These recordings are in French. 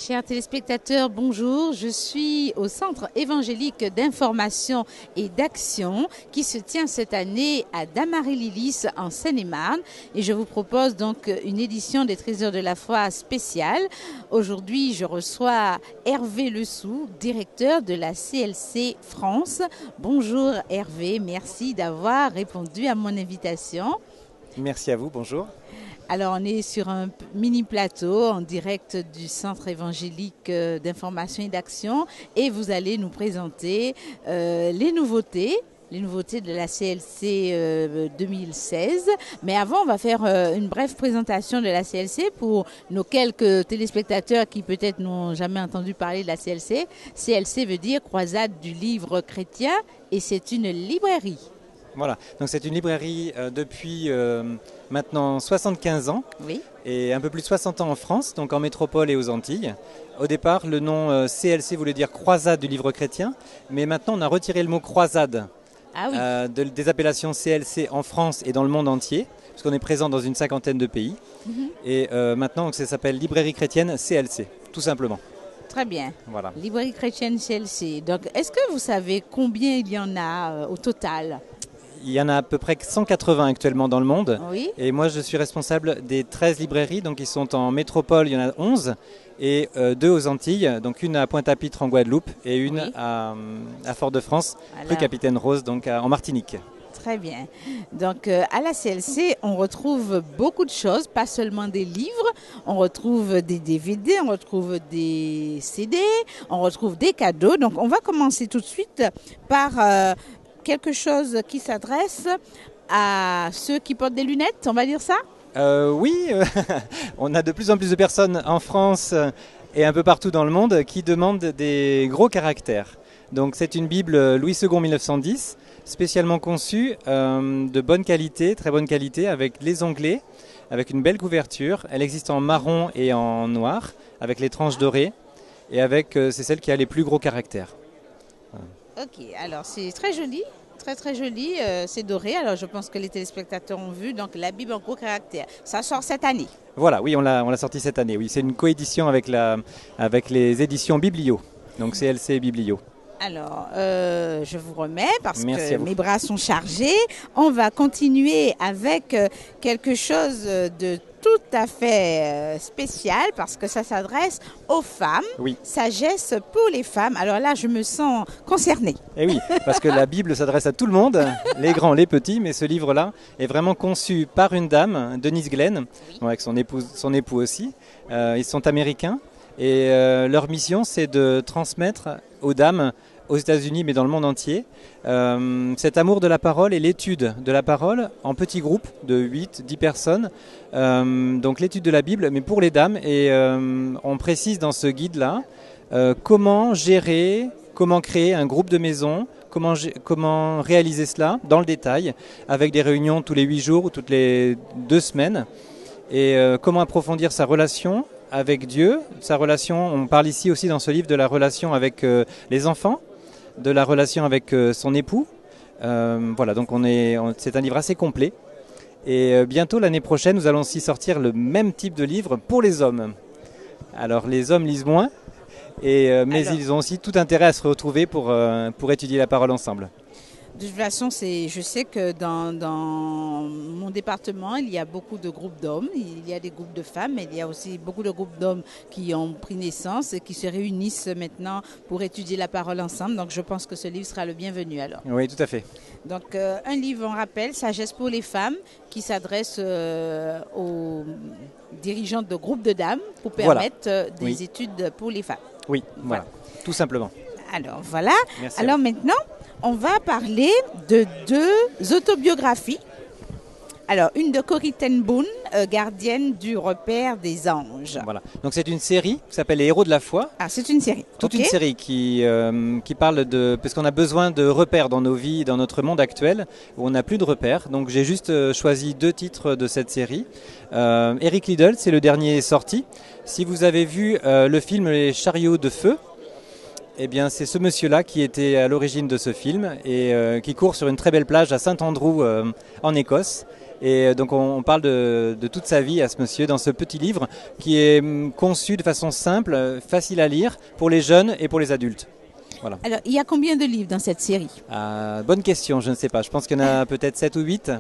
Chers téléspectateurs, bonjour. Je suis au Centre évangélique d'information et d'action qui se tient cette année à Damary-Lys en Seine-et-Marne. Et je vous propose donc une édition des Trésors de la foi spéciale. Aujourd'hui, je reçois Hervé Lessou, directeur de la CLC France. Bonjour Hervé, merci d'avoir répondu à mon invitation. Merci à vous, bonjour. Alors, on est sur un mini plateau en direct du Centre évangélique d'information et d'action et vous allez nous présenter les nouveautés de la CLC 2016. Mais avant, on va faire une brève présentation de la CLC pour nos quelques téléspectateurs qui peut-être n'ont jamais entendu parler de la CLC. CLC veut dire Croisade du livre chrétien et c'est une librairie. Voilà, donc c'est une librairie depuis maintenant 75 ans et un peu plus de 60 ans en France, donc en métropole et aux Antilles. Au départ, le nom CLC voulait dire Croisade du livre chrétien, mais maintenant on a retiré le mot croisade des appellations CLC en France et dans le monde entier, parce qu'on est présent dans une cinquantaine de pays. Et maintenant, ça s'appelle Librairie chrétienne CLC, tout simplement. Très bien. Voilà. Librairie chrétienne CLC. Donc, est-ce que vous savez combien il y en a au total ? Il y en a à peu près 180 actuellement dans le monde. Oui. Et moi, je suis responsable des 13 librairies. Donc, ils sont en métropole, il y en a 11. Et 2 aux Antilles. Donc, une à Pointe-à-Pitre en Guadeloupe et une à Fort-de-France, rue Capitaine Rose, donc en Martinique. Très bien. Donc, à la CLC, on retrouve beaucoup de choses, pas seulement des livres. On retrouve des DVD, on retrouve des CD, on retrouve des cadeaux. Donc, on va commencer tout de suite par quelque chose qui s'adresse à ceux qui portent des lunettes, on va dire ça ? Oui, on a de plus en plus de personnes en France et un peu partout dans le monde qui demandent des gros caractères. Donc c'est une Bible Louis II 1910, spécialement conçue, de bonne qualité, très bonne qualité, avec les onglets, avec une belle couverture. Elle existe en marron et en noir, avec les tranches dorées, et c'est celle qui a les plus gros caractères. Ok, alors c'est très joli. Très joli, c'est doré. Alors je pense que les téléspectateurs ont vu. Donc la Bible en gros caractère, ça sort cette année. Voilà, oui, on l'a sorti cette année. Oui, c'est une coédition avec les éditions Biblio. Donc CLC et Biblio. Alors, je vous remets parce que mes bras sont chargés. On va continuer avec quelque chose de tout à fait spécial parce que ça s'adresse aux femmes. Oui. Sagesse pour les femmes. Alors là, je me sens concernée. Et oui, parce que la Bible s'adresse à tout le monde, les grands, les petits, mais ce livre-là est vraiment conçu par une dame, Denise Glenn, avec son époux aussi. Ils sont américains et leur mission, c'est de transmettre aux dames aux États-Unis, mais dans le monde entier, cet amour de la parole et l'étude de la parole en petits groupes de 8-10 personnes. Donc l'étude de la Bible, mais pour les dames. Et on précise dans ce guide-là comment gérer, comment créer un groupe de maison, comment réaliser cela dans le détail, avec des réunions tous les 8 jours ou toutes les 2 semaines. Et comment approfondir sa relation avec Dieu, sa relation, on parle ici aussi dans ce livre de la relation avec les enfants, de la relation avec son époux. Voilà, donc c'est un livre assez complet. Et bientôt, l'année prochaine, nous allons aussi sortir le même type de livre pour les hommes. Alors, les hommes lisent moins, mais ils ont aussi tout intérêt à se retrouver pour étudier la parole ensemble. De toute façon, je sais que dans mon département, il y a beaucoup de groupes d'hommes, il y a des groupes de femmes, mais il y a aussi beaucoup de groupes d'hommes qui ont pris naissance et qui se réunissent maintenant pour étudier la parole ensemble. Donc, je pense que ce livre sera le bienvenu alors. Oui, tout à fait. Donc, un livre, on rappelle, Sagesse pour les femmes, qui s'adresse aux dirigeantes de groupes de dames pour permettre des études pour les femmes. Oui, voilà, tout simplement. Alors, voilà. Merci. Alors maintenant, on va parler de 2 autobiographies. Alors, une de Corrie ten Boom, gardienne du repère des anges. Voilà. Donc c'est une série qui s'appelle Les héros de la foi. Ah, c'est une série. Toute une série qui parle parce qu'on a besoin de repères dans nos vies, dans notre monde actuel, où on n'a plus de repères. Donc j'ai juste choisi 2 titres de cette série. Eric Liddell, c'est le dernier sorti. Si vous avez vu le film Les chariots de feu, eh bien, c'est ce monsieur-là qui était à l'origine de ce film et qui court sur une très belle plage à Saint Andrew en Écosse. Et donc on parle de toute sa vie à ce monsieur dans ce petit livre qui est conçu de façon simple, facile à lire pour les jeunes et pour les adultes. Voilà. Alors, il y a combien de livres dans cette série? Bonne question, je ne sais pas. Je pense qu'il y en a peut-être 7 ou 8.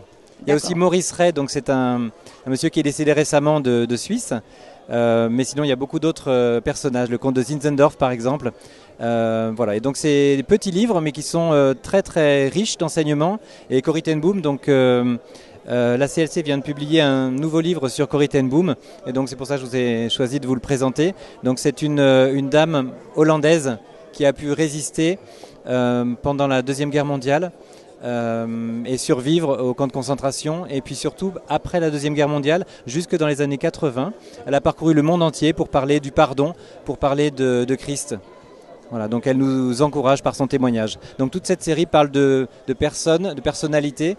Il y a aussi Maurice Ray, donc c'est un monsieur qui est décédé récemment de Suisse. Mais sinon, il y a beaucoup d'autres personnages. Le comte de Zinzendorf, par exemple. Voilà. Et donc, c'est des petits livres, mais qui sont très, très riches d'enseignements. Et Corrie ten Boom, donc... la CLC vient de publier un nouveau livre sur Corrie ten Boom et donc c'est pour ça que je vous ai choisi de vous le présenter. Donc c'est une dame hollandaise qui a pu résister pendant la Deuxième Guerre mondiale et survivre au camp de concentration. Et puis surtout, après la Deuxième Guerre mondiale, jusque dans les années 80, elle a parcouru le monde entier pour parler du pardon, pour parler de Christ. Voilà, donc elle nous encourage par son témoignage. Donc toute cette série parle de personnes, de personnalités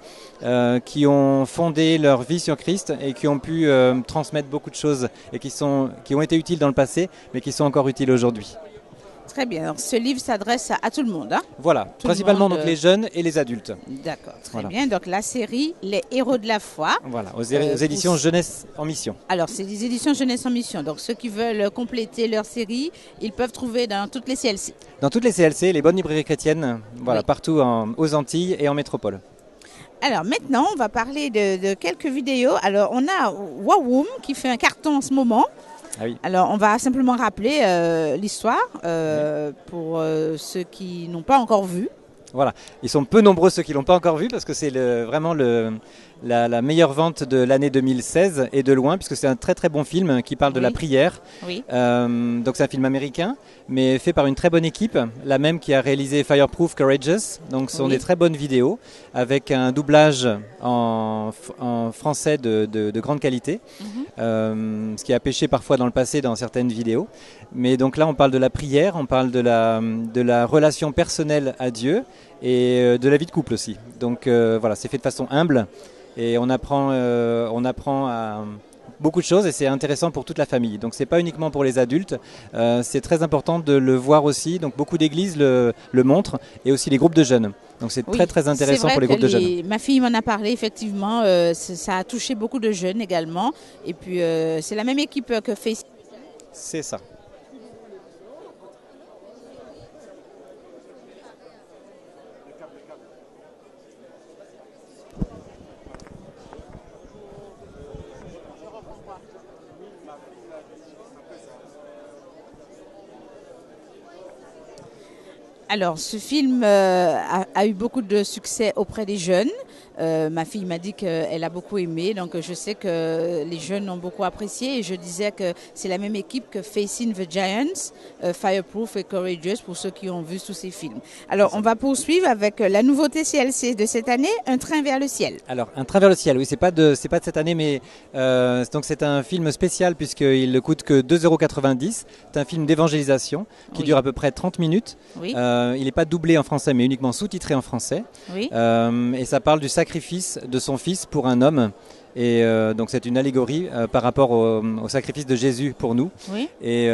qui ont fondé leur vie sur Christ et qui ont pu transmettre beaucoup de choses et qui ont été utiles dans le passé, mais qui sont encore utiles aujourd'hui. Très bien. Alors, ce livre s'adresse à tout le monde. Hein? Voilà, principalement donc les jeunes et les adultes. D'accord, très bien. Donc la série Les Héros de la foi. Voilà, aux éditions Jeunesse en Mission. Alors c'est des éditions Jeunesse en Mission. Donc ceux qui veulent compléter leur série, ils peuvent trouver dans toutes les CLC. Dans toutes les CLC, les bonnes librairies chrétiennes, voilà, partout aux Antilles et en métropole. Alors maintenant, on va parler de quelques vidéos. Alors on a Wawoom qui fait un carton en ce moment. Ah oui. Alors, on va simplement rappeler l'histoire pour ceux qui n'ont pas encore vu. Voilà, ils sont peu nombreux ceux qui ne l'ont pas encore vu parce que c'est vraiment la meilleure vente de l'année 2016 et de loin puisque c'est un très très bon film qui parle de la prière. Oui. Donc c'est un film américain mais fait par une très bonne équipe, la même qui a réalisé Fireproof Courageous. Donc ce sont des très bonnes vidéos avec un doublage en français de grande qualité, ce qui a péché parfois dans le passé dans certaines vidéos. Mais donc là on parle de la prière, on parle de la relation personnelle à Dieu et de la vie de couple aussi. Donc voilà, c'est fait de façon humble et on apprend à beaucoup de choses et c'est intéressant pour toute la famille. Donc c'est pas uniquement pour les adultes, c'est très important de le voir aussi. Donc beaucoup d'églises le montrent et aussi les groupes de jeunes. Donc c'est très très intéressant pour les groupes de jeunes. Ma fille m'en a parlé effectivement, ça a touché beaucoup de jeunes également. Et puis c'est la même équipe que Facebook. C'est ça. Alors, ce film a eu beaucoup de succès auprès des jeunes. Ma fille m'a dit qu'elle a beaucoup aimé, donc je sais que les jeunes ont beaucoup apprécié et je disais que c'est la même équipe que Facing the Giants, Fireproof et Courageous pour ceux qui ont vu tous ces films. Alors on va poursuivre avec la nouveauté CLC de cette année, Un train vers le ciel. Alors Un train vers le ciel, oui, c'est pas de cette année mais donc c'est un film spécial puisqu'il ne coûte que 2,90 €. C'est un film d'évangélisation qui dure à peu près 30 minutes. Oui. Il n'est pas doublé en français mais uniquement sous-titré en français. Oui. Et ça parle du sacrifice de son fils pour un homme. Et donc c'est une allégorie par rapport au sacrifice de Jésus pour nous. Oui. Et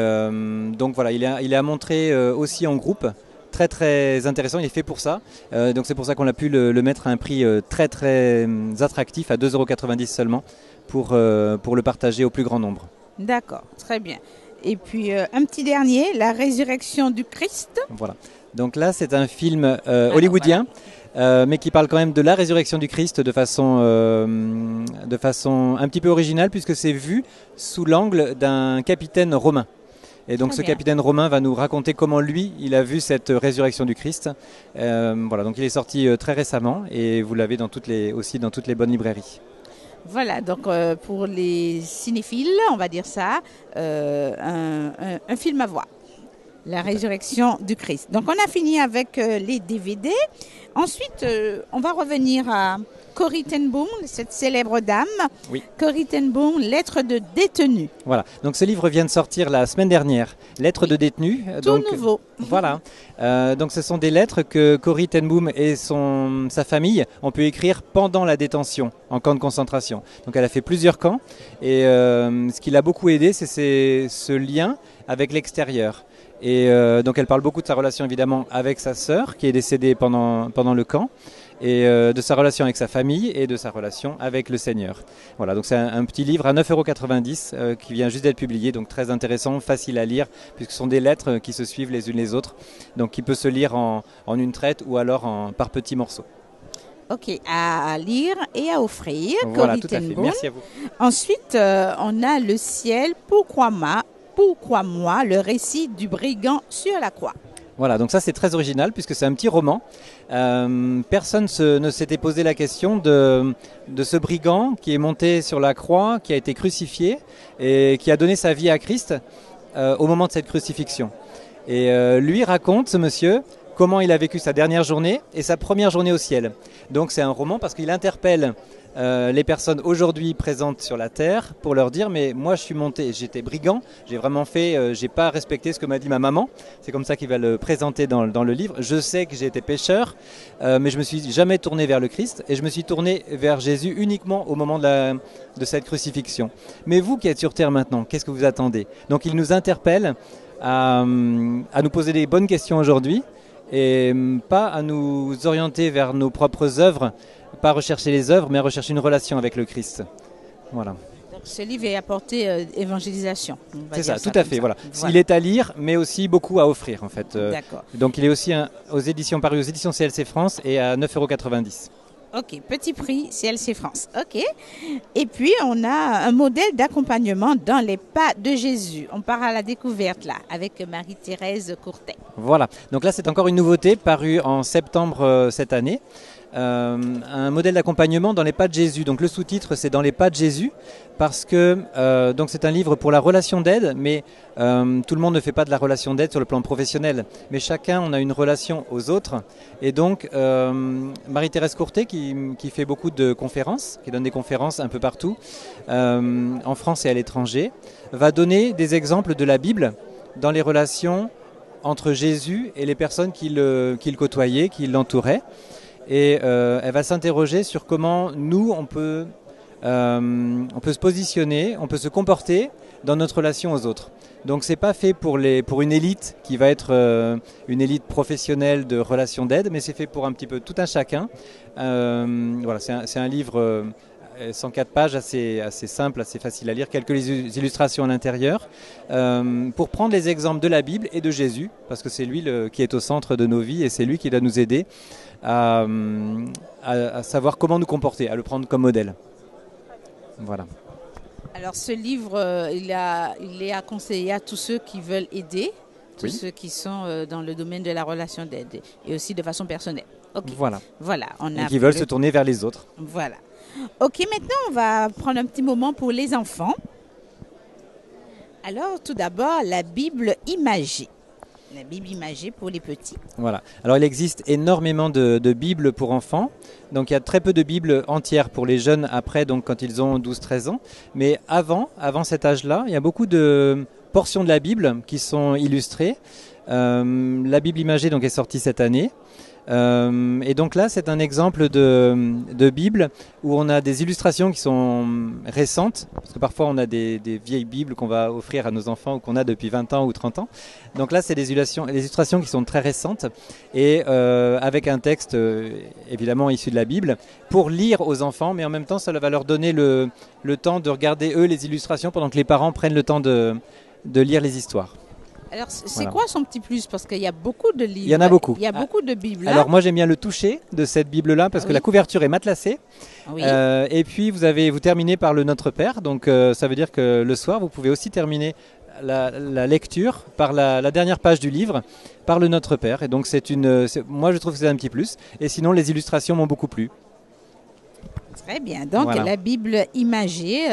donc voilà, il est à montrer aussi en groupe. Très très intéressant, il est fait pour ça. Donc c'est pour ça qu'on a pu le mettre à un prix très très attractif, à 2,90 € seulement, pour le partager au plus grand nombre. D'accord, très bien. Et puis un petit dernier, La résurrection du Christ. Voilà. Donc là c'est un film hollywoodien. Mais qui parle quand même de la résurrection du Christ de façon un petit peu originale puisque c'est vu sous l'angle d'un capitaine romain. Et donc capitaine romain va nous raconter comment lui, il a vu cette résurrection du Christ. Voilà, donc il est sorti très récemment et vous l'avez aussi dans toutes les bonnes librairies. Voilà, donc pour les cinéphiles, on va dire ça, un film à voir. La résurrection du Christ. Donc on a fini avec les DVD. Ensuite, on va revenir à Corrie ten Boom, cette célèbre dame. Oui. Corrie ten Boom, Lettres de détenu. Voilà, donc ce livre vient de sortir la semaine dernière. Lettres de détenu. Tout nouveau. Voilà, donc ce sont des lettres que Corrie ten Boom et sa famille ont pu écrire pendant la détention en camp de concentration. Donc elle a fait plusieurs camps et ce qui l'a beaucoup aidé, c'est ce lien avec l'extérieur. Et donc elle parle beaucoup de sa relation évidemment avec sa sœur qui est décédée pendant le camp et de sa relation avec sa famille et de sa relation avec le Seigneur. Voilà, donc c'est un petit livre à 9,90 € qui vient juste d'être publié, donc très intéressant, facile à lire, puisque ce sont des lettres qui se suivent les unes les autres, donc qui peut se lire en une traite ou alors par petits morceaux. Ok, à lire et à offrir. Voilà, tout à fait. Merci à vous. Ensuite, on a Le ciel, pourquoi moi, le récit du brigand sur la croix. Voilà, donc ça c'est très original puisque c'est un petit roman. Personne ne s'était posé la question de ce brigand qui est monté sur la croix, qui a été crucifié et qui a donné sa vie à Christ au moment de cette crucifixion. Et lui raconte, ce monsieur, comment il a vécu sa dernière journée et sa première journée au ciel. Donc c'est un roman parce qu'il interpelle les personnes aujourd'hui présentes sur la terre pour leur dire mais moi je suis monté, j'étais brigand, j'ai vraiment fait, j'ai pas respecté ce que m'a dit ma maman. C'est comme ça qu'il va le présenter dans le livre. Je sais que j'ai été pécheur, mais je me suis jamais tourné vers le Christ et je me suis tourné vers Jésus uniquement au moment de cette crucifixion. Mais vous qui êtes sur terre maintenant, qu'est-ce que vous attendez? Donc il nous interpelle à nous poser des bonnes questions aujourd'hui et pas à nous orienter vers nos propres œuvres, pas rechercher les œuvres, mais à rechercher une relation avec le Christ. Voilà. Donc, ce livre est apporté évangélisation. C'est ça, tout à fait. Voilà. Il est à lire, mais aussi beaucoup à offrir en fait. D'accord. Donc il est aussi paru aux éditions CLC France et à 9,90 €. Ok, petit prix CLC France. Ok. Et puis, on a un modèle d'accompagnement dans les pas de Jésus. On part à la découverte là, avec Marie-Thérèse Courtet. Voilà. Donc là, c'est encore une nouveauté parue en septembre cette année. Un modèle d'accompagnement dans les pas de Jésus. Donc le sous-titre, c'est dans les pas de Jésus, parce que donc c'est un livre pour la relation d'aide, mais tout le monde ne fait pas de la relation d'aide sur le plan professionnel, mais chacun on a une relation aux autres. Et donc Marie-Thérèse Courtet qui fait beaucoup de conférences, qui donne des conférences un peu partout, en France et à l'étranger, va donner des exemples de la Bible dans les relations entre Jésus et les personnes qui le côtoyaient, qui l'entouraient. Et elle va s'interroger sur comment nous, on peut se positionner, on peut se comporter dans notre relation aux autres. Donc c'est pas fait pour une élite qui va être une élite professionnelle de relations d'aide, mais c'est fait pour un petit peu tout un chacun. Voilà, c'est un livre 104 pages, assez simple, assez facile à lire, quelques illustrations à l'intérieur, pour prendre les exemples de la Bible et de Jésus, parce que c'est lui qui est au centre de nos vies et c'est lui qui va nous aider à savoir comment nous comporter, à le prendre comme modèle. Voilà. Alors ce livre, il est à conseiller à tous ceux qui veulent aider, tous ceux qui sont dans le domaine de la relation d'aide et aussi de façon personnelle. Okay. Voilà. Et qui veulent se tourner vers les autres. Voilà. Ok, maintenant on va prendre un petit moment pour les enfants. Alors tout d'abord, la Bible imagée. La Bible imagée pour les petits. Voilà. Alors il existe énormément de Bibles pour enfants. Donc il y a très peu de Bibles entières pour les jeunes après, donc quand ils ont 12-13 ans. Mais avant cet âge-là, il y a beaucoup de portions de la Bible qui sont illustrées. La Bible imagée donc, est sortie cette année. Et donc là, c'est un exemple de Bible où on a des illustrations qui sont récentes, parce que parfois on a des vieilles Bibles qu'on va offrir à nos enfants ou qu'on a depuis 20 ans ou 30 ans. Donc là, c'est des illustrations qui sont très récentes et avec un texte évidemment issu de la Bible pour lire aux enfants, mais en même temps, ça va leur donner le temps de regarder eux les illustrations pendant que les parents prennent le temps de lire les histoires. Alors, c'est quoi son petit plus? Parce qu'il y a beaucoup de livres. Il y en a beaucoup. Il y a beaucoup de Bibles. Alors, moi, j'aime bien le toucher de cette Bible-là parce que la couverture est matelassée. Oui. Et puis, vous terminez par le Notre Père. Donc, ça veut dire que le soir, vous pouvez aussi terminer la lecture par la dernière page du livre, par le Notre Père. Et donc, moi, je trouve que c'est un petit plus. Et sinon, les illustrations m'ont beaucoup plu. Très bien. Donc, voilà. La Bible imagée,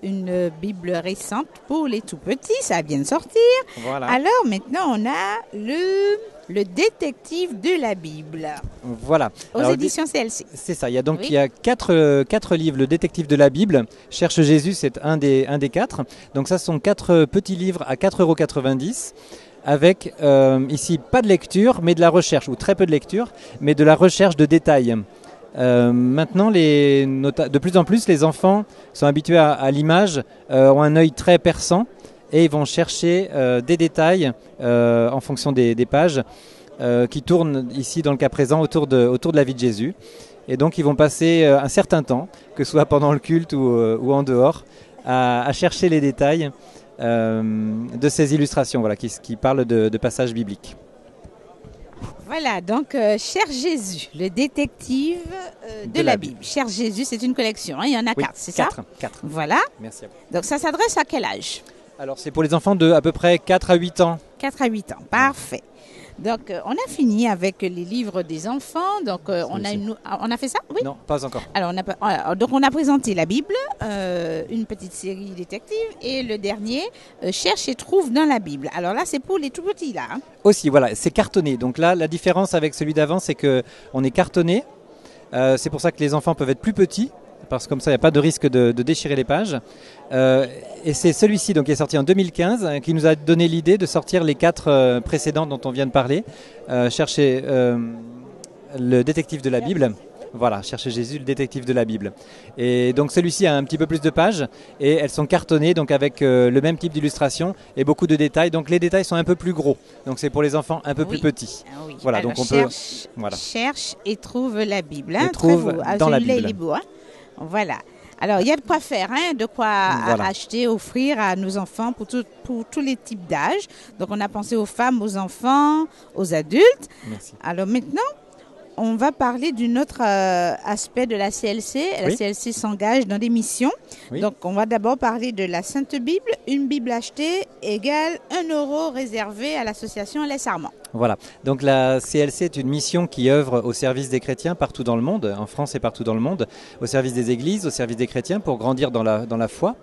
une Bible récente pour les tout-petits, ça vient de sortir. Voilà. Alors, maintenant, on a le détective de la Bible. Voilà. Aux éditions CLC. C'est ça. Il y a quatre livres. Le détective de la Bible, Cherche Jésus, c'est un des 4. Donc, ça sont 4 petits livres à 4,90 € avec ici pas de lecture, mais de la recherche, ou très peu de lecture, mais de la recherche de détails. Maintenant, de plus en plus, les enfants sont habitués à l'image, ont un œil très perçant et ils vont chercher des détails en fonction des pages qui tournent ici dans le cas présent autour de la vie de Jésus. Et donc ils vont passer un certain temps, que ce soit pendant le culte ou en dehors, à chercher les détails de ces illustrations qui parlent de passages bibliques. Voilà, donc Cher Jésus, le détective de la Bible. Cher Jésus, c'est une collection, il y en a 4, c'est ça? 4. Voilà. Merci à vous. Donc ça s'adresse à quel âge? Alors c'est pour les enfants de à peu près 4 à 8 ans. 4 à 8 ans, parfait. Donc on a fini avec les livres des enfants. Donc on a fait ça? Oui. Non, pas encore. Alors donc on a présenté la Bible, une petite série détective et le dernier Cherche et trouve dans la Bible. Alors là c'est pour les tout petits là. Hein. Aussi voilà, c'est cartonné. Donc là la différence avec celui d'avant c'est que on est cartonné. C'est pour ça que les enfants peuvent être plus petits. Parce que comme ça, il n'y a pas de risque de déchirer les pages. Et c'est celui-ci donc, qui est sorti en 2015 qui nous a donné l'idée de sortir les 4 précédents dont on vient de parler. Chercher le détective de la Bible. Voilà, Chercher Jésus, le détective de la Bible. Et donc celui-ci a un petit peu plus de pages et elles sont cartonnées donc avec le même type d'illustration et beaucoup de détails. Donc les détails sont un peu plus gros. Donc c'est pour les enfants un peu plus petits. Oui. Voilà, alors, donc cherche et trouve la Bible. Hein, et trouve dans la Bible. Voilà. Alors, il y a de quoi faire, de quoi acheter, offrir à nos enfants pour tous les types d'âge. Donc, on a pensé aux femmes, aux enfants, aux adultes. Merci. Alors maintenant, on va parler d'un autre aspect de la CLC. La CLC s'engage dans des missions. Oui. Donc, on va d'abord parler de la Sainte Bible. Une Bible achetée égale 1 € réservé à l'association Les Sarments. Voilà, donc la CLC est une mission qui œuvre au service des chrétiens partout dans le monde, en France et partout dans le monde, au service des églises, au service des chrétiens pour grandir dans la foi.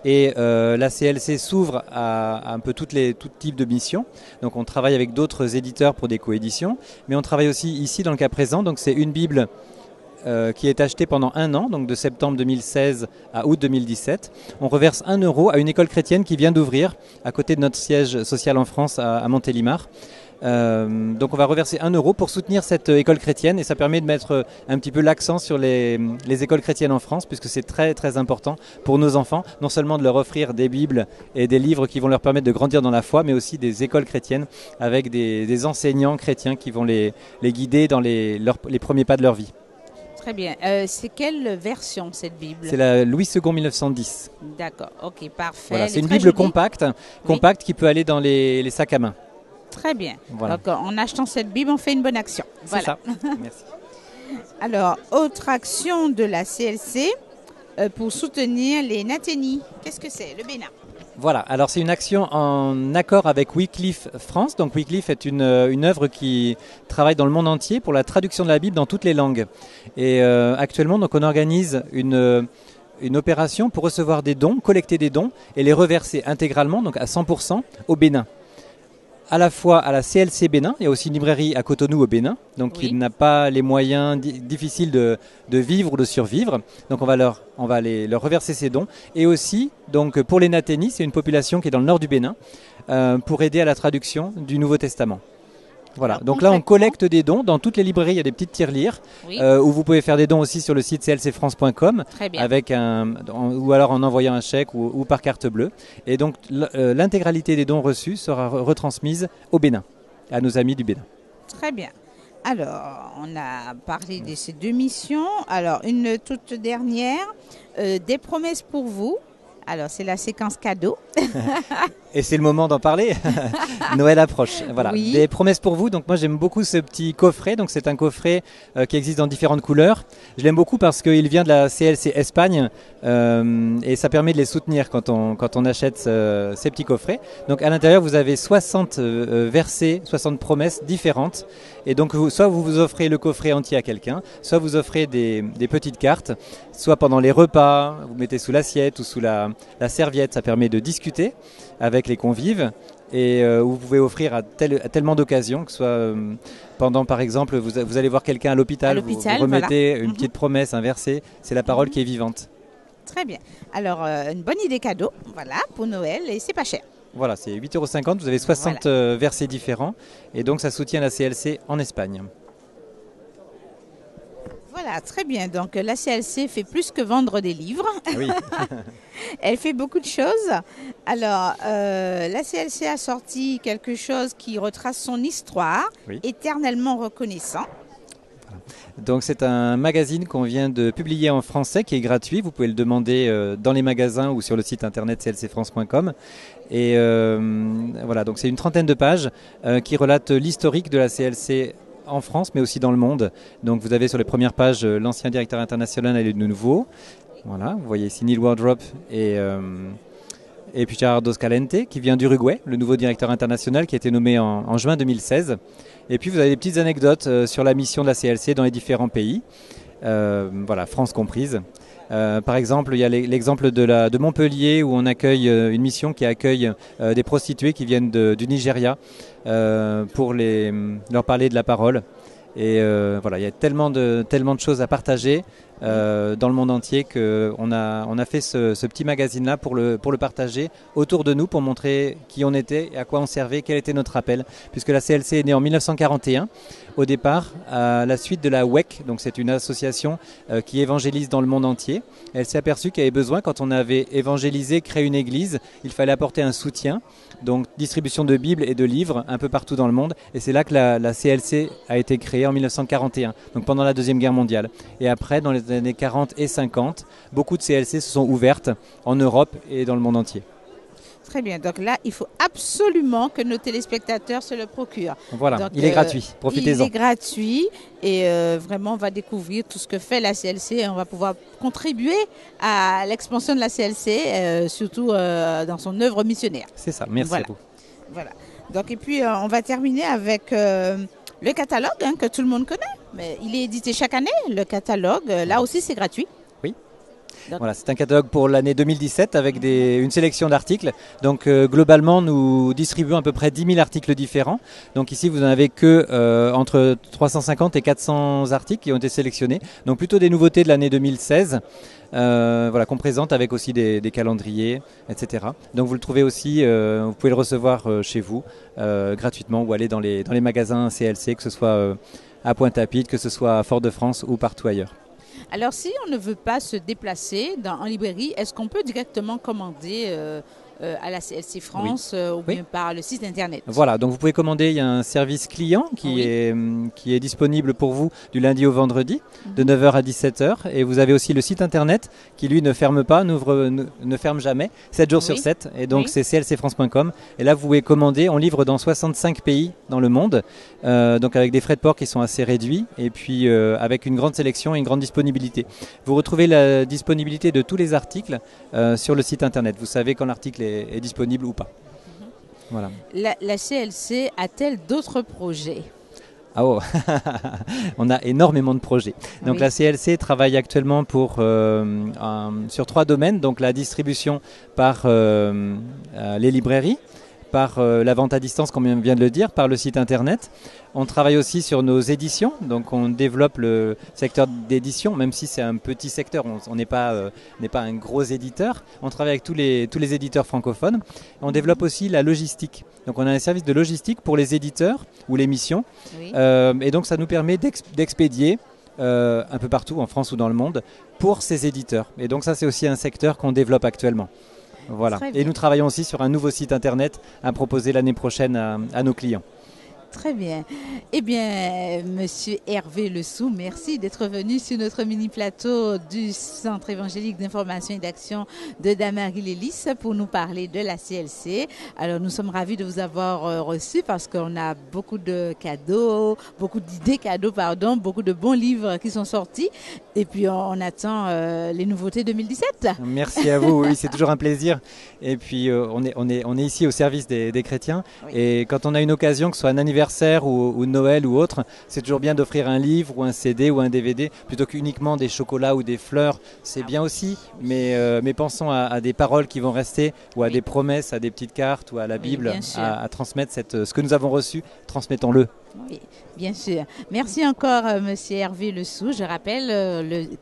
Et la CLC s'ouvre à un peu tout type de missions. Donc on travaille avec d'autres éditeurs pour des coéditions, mais on travaille aussi ici dans le cas présent. Donc c'est une Bible qui est achetée pendant 1 an, donc de septembre 2016 à août 2017. On reverse 1 € à une école chrétienne qui vient d'ouvrir à côté de notre siège social en France à Montélimar. Donc on va reverser 1 € pour soutenir cette école chrétienne et ça permet de mettre un petit peu l'accent sur les écoles chrétiennes en France puisque c'est très très important pour nos enfants, non seulement de leur offrir des bibles et des livres qui vont leur permettre de grandir dans la foi, mais aussi des écoles chrétiennes avec des enseignants chrétiens qui vont les guider dans les premiers pas de leur vie. Très bien. C'est quelle version cette Bible? C'est la Louis II 1910. D'accord, ok, parfait. Voilà, c'est une Bible compacte qui peut aller dans les sacs à main. Très bien. Voilà. Donc, en achetant cette Bible, on fait une bonne action. Voilà. C'est ça. Merci. Alors, autre action de la CLC pour soutenir les Nathénies. Qu'est-ce que c'est, le Bénin? Voilà, alors c'est une action en accord avec Wycliffe France. Donc Wycliffe est une œuvre qui travaille dans le monde entier pour la traduction de la Bible dans toutes les langues. Et actuellement, donc, on organise une opération pour recevoir des dons, collecter des dons et les reverser intégralement, donc à 100% au Bénin. À la fois à la CLC Bénin, il y a aussi une librairie à Cotonou au Bénin, donc qui n'a pas les moyens difficiles de vivre ou de survivre. Donc on va leur reverser ces dons. Et aussi, donc pour les Nathénies, c'est une population qui est dans le nord du Bénin, pour aider à la traduction du Nouveau Testament. Voilà, alors, donc là on collecte des dons, dans toutes les librairies il y a des petites tirelires, où vous pouvez faire des dons aussi sur le site clcfrance.com, avec ou alors en envoyant un chèque ou par carte bleue. Et donc l'intégralité des dons reçus sera retransmise au Bénin, à nos amis du Bénin. Très bien. Alors, on a parlé de ces 2 missions. Alors, une toute dernière, des promesses pour vous. Alors, c'est la séquence cadeau. Et c'est le moment d'en parler. Noël approche. Voilà. Oui. Des promesses pour vous. Donc moi j'aime beaucoup ce petit coffret. Donc c'est un coffret qui existe dans différentes couleurs. Je l'aime beaucoup parce qu'il vient de la CLC Espagne et ça permet de les soutenir quand on achète ces petits coffrets. Donc à l'intérieur vous avez 60 versets, 60 promesses différentes. Et donc soit vous offrez le coffret entier à quelqu'un, soit vous offrez des petites cartes, soit pendant les repas, vous mettez sous l'assiette ou sous la serviette. Ça permet de discuter avec les convives et vous pouvez offrir à tellement d'occasions, que ce soit pendant par exemple vous allez voir quelqu'un à l'hôpital, vous remettez une petite promesse, un verset, c'est la parole qui est vivante. Très bien. Alors une bonne idée cadeau, voilà, pour Noël et c'est pas cher. Voilà, c'est 8,50 €, vous avez 60 versets différents et donc ça soutient la CLC en Espagne. Voilà, très bien. Donc la CLC fait plus que vendre des livres. Oui. Elle fait beaucoup de choses. Alors, la CLC a sorti quelque chose qui retrace son histoire, Oui. Éternellement reconnaissant. Donc c'est un magazine qu'on vient de publier en français qui est gratuit. Vous pouvez le demander dans les magasins ou sur le site internet clcfrance.com. Et voilà, donc c'est une trentaine de pages qui relatent l'historique de la CLC en France, mais aussi dans le monde. Donc vous avez sur les premières pages l'ancien directeur international et le nouveau. Voilà, vous voyez ici Neil Wardrop et puis Gerardo Scalente qui vient d'Uruguay, le nouveau directeur international qui a été nommé en juin 2016. Et puis vous avez des petites anecdotes sur la mission de la CLC dans les différents pays, voilà, France comprise. Par exemple, il y a l'exemple de Montpellier où on accueille une mission qui accueille des prostituées qui viennent du Nigeria pour leur parler de la parole. Et voilà, il y a tellement de choses à partager dans le monde entier qu'on a fait ce petit magazine-là pour le partager autour de nous, pour montrer qui on était, à quoi on servait, quel était notre appel. Puisque la CLC est née en 1941, au départ, à la suite de la WEC, donc c'est une association qui évangélise dans le monde entier. Elle s'est aperçue qu'il y avait besoin, quand on avait évangélisé, créé une église, il fallait apporter un soutien, donc distribution de Bibles et de livres un peu partout dans le monde. Et c'est là que la CLC a été créée en 1941, donc pendant la Deuxième Guerre mondiale. Et après, dans les années 40 et 50, beaucoup de CLC se sont ouvertes en Europe et dans le monde entier. Très bien, donc là, il faut absolument que nos téléspectateurs se le procurent. Voilà, donc, il est gratuit, profitez-en. Il est gratuit et vraiment, on va découvrir tout ce que fait la CLC et on va pouvoir contribuer à l'expansion de la CLC, surtout dans son œuvre missionnaire. C'est ça, merci à vous. Voilà, donc, et puis on va terminer avec le catalogue que tout le monde connaît. Mais il est édité chaque année, le catalogue, là aussi c'est gratuit. Voilà, c'est un catalogue pour l'année 2017 avec une sélection d'articles. Donc globalement, nous distribuons à peu près 10 000 articles différents. Donc ici, vous n'en avez que entre 350 et 400 articles qui ont été sélectionnés. Donc plutôt des nouveautés de l'année 2016. Voilà, qu'on présente avec aussi des calendriers, etc. Donc vous le trouvez aussi, vous pouvez le recevoir chez vous gratuitement ou aller dans les magasins CLC, que ce soit à Pointe-à-Pitre, que ce soit à Fort-de-France ou partout ailleurs. Alors, si on ne veut pas se déplacer en librairie, est-ce qu'on peut directement commander à la CLC France ou bien par le site internet? Voilà, donc vous pouvez commander, il y a un service client qui est disponible pour vous du lundi au vendredi de 9h à 17h, et vous avez aussi le site internet qui lui ne ferme pas, ne ferme jamais, 7 jours sur 7, et donc c'est clcfrance.com, et là vous pouvez commander, on livre dans 65 pays dans le monde, donc avec des frais de port qui sont assez réduits, et puis avec une grande sélection et une grande disponibilité. Vous retrouvez la disponibilité de tous les articles sur le site internet, vous savez quand l'article est disponible ou pas. Voilà. La CLC a-t-elle d'autres projets? Ah oh. On a énormément de projets. Donc la CLC travaille actuellement sur 3 domaines, donc la distribution par les librairies, par la vente à distance, comme on vient de le dire, par le site internet. On travaille aussi sur nos éditions, donc on développe le secteur d'édition, même si c'est un petit secteur, on n'est pas un gros éditeur. On travaille avec tous les éditeurs francophones. On développe aussi la logistique. Donc on a un service de logistique pour les éditeurs ou les missions. Et donc ça nous permet d'expédier un peu partout en France ou dans le monde pour ces éditeurs. Et donc ça c'est aussi un secteur qu'on développe actuellement. Voilà. Et nous travaillons aussi sur un nouveau site internet à proposer l'année prochaine à nos clients. Très bien. Eh bien, Monsieur Hervé Lessou, merci d'être venu sur notre mini-plateau du Centre évangélique d'information et d'action de Damary-Lélis pour nous parler de la CLC. Alors, nous sommes ravis de vous avoir reçu parce qu'on a beaucoup de cadeaux, beaucoup d'idées cadeaux, beaucoup de bons livres qui sont sortis. Et puis, on attend les nouveautés 2017. Merci à vous. Oui, c'est toujours un plaisir. Et puis, on est ici au service des chrétiens. Et quand on a une occasion, que ce soit un anniversaire ou Noël ou autre, c'est toujours bien d'offrir un livre ou un CD ou un DVD plutôt qu'uniquement des chocolats ou des fleurs. C'est bien aussi, mais pensons à des paroles qui vont rester ou à des promesses, à des petites cartes ou à la Bible, à transmettre ce que nous avons reçu, transmettons-le. Oui, bien sûr. Merci encore, Monsieur Hervé Lessou. Je rappelle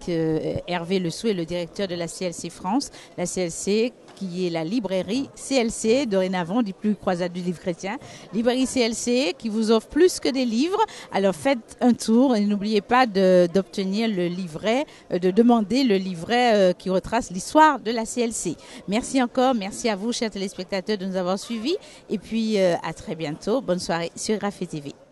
que Hervé Lessou est le directeur de la CLC France. La CLC qui est la librairie CLC, dorénavant, dit plus croisade du livre chrétien. Librairie CLC qui vous offre plus que des livres. Alors faites un tour et n'oubliez pas d'obtenir le livret, de demander le livret qui retrace l'histoire de la CLC. Merci encore, merci à vous, chers téléspectateurs, de nous avoir suivis. Et puis à très bientôt. Bonne soirée sur RAFE TV.